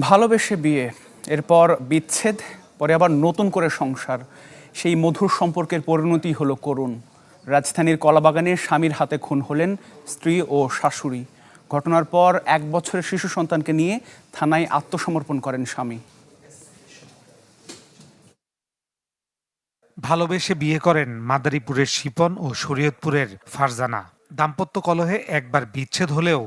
ভালোবেসে বিয়ে, এরপর বিচ্ছেদ, পরে আবার নতুন করে সংসার। সেই মধুর সম্পর্কের পরিণতি হলো করুণ। রাজধানীর কলাবাগানে স্বামীর হাতে খুন হলেন স্ত্রী ও শাশুড়ি। ঘটনার পর 1 বছরের শিশু সন্তানকে নিয়ে থানায় আত্মসমর্পণ করেন স্বামী। ভালোবেসে বিয়ে করেন মাদারীপুরের শিপন ও শরীয়তপুরের ফারজানা। দাম্পত্য কলহে একবার বিচ্ছেদ হলেও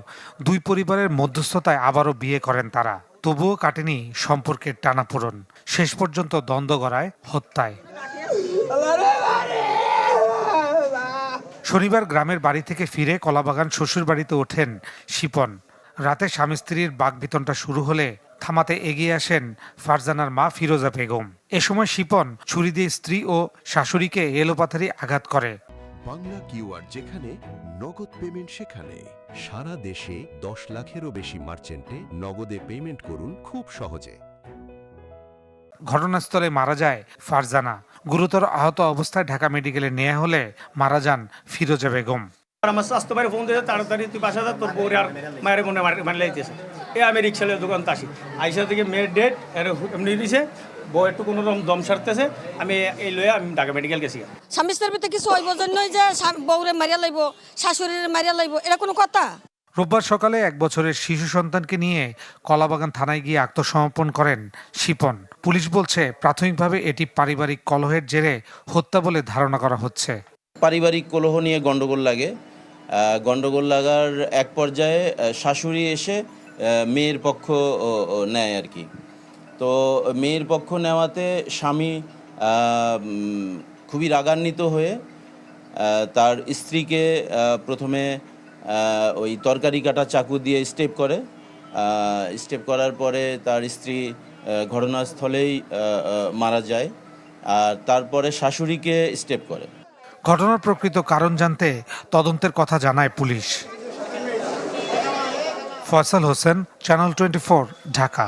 দুই পরিবারের মধ্যস্থতায় আবারও বিয়ে করেন তারা। তবুও কাটেনি সম্পর্কের টানাপোড়েন, শেষ পর্যন্ত দ্বন্দ্ব গড়ায় হত্যায়। শনিবার গ্রামের বাড়ি থেকে ফিরে কলাবাগান শ্বশুর বাড়িতে ওঠেন শিপন। রাতে স্বামী স্ত্রীর বাকবিতণ্ডা শুরু হলে থামাতে এগিয়ে আসেন ফারজানার মা ফিরোজা বেগম। এ সময় শিপন ছুরি দিয়ে স্ত্রী ও শাশুড়িকে এলোপাথারি আঘাত করে। বাংলা কিউআর, যেখানে নগদ পেমেন্ট সেখানে। সারা দেশে 10 লাখেরও বেশি মার্চেন্টে নগদে পেমেন্ট করুন খুব সহজে। ঘটনাস্থলে মারা যায় ফারজানা। গুরুতর আহত অবস্থায় ঢাকা মেডিকেলে নেওয়া হলে মারা যান ফিরোজা বেগম। আমার স্বাস্থ্য বাইরে ফোন দিয়েছে, তাড়াতাড়ি তুই বাসা যা, তোর বউরে আর মায়ের মনে মানে লাইতেছে। আমি রিক্সালের দোকান আসি, আইসা থেকে মেয়ের ডেট এমনি দিছে, বউ একটু কোনো রকম দম সারতেছে, আমি এই লয়ে আমি ঢাকা মেডিকেল গেছি। স্বামী স্ত্রীর ভিতরে কিছু হইব জন্যই যে বউরে মারিয়া লাইব, শাশুড়িরে মারিয়া লাইব, এটা কোনো কথা? রোববার সকালে 1 বছরের শিশু সন্তানকে নিয়ে কলাবাগান থানায় গিয়ে আত্মসমর্পণ করেন শিপন। পুলিশ বলছে প্রাথমিকভাবে এটি পারিবারিক কলহের জেরে হত্যা বলে ধারণা করা হচ্ছে। পারিবারিক কলহ নিয়ে গন্ডগোল লাগে। গন্ডগোল লাগার এক পর্যায়ে শাশুড়ি এসে মেয়ের পক্ষ নেয় আর কি। তো মেয়ের পক্ষ নেওয়াতে স্বামী খুবই রাগান্বিত হয়ে তার স্ত্রীকে প্রথমে ওই তরকারি কাটা চাকু দিয়ে স্টেপ করে। স্টেপ করার পরে তার স্ত্রী ঘটনাস্থলেই মারা যায়, আর তারপরে শাশুড়িকে স্টেপ করে। ঘটনার প্রকৃত কারণ জানতে তদন্তের কথা জানায় পুলিশ। ফয়সাল হোসেন, চ্যানেল 24, ঢাকা।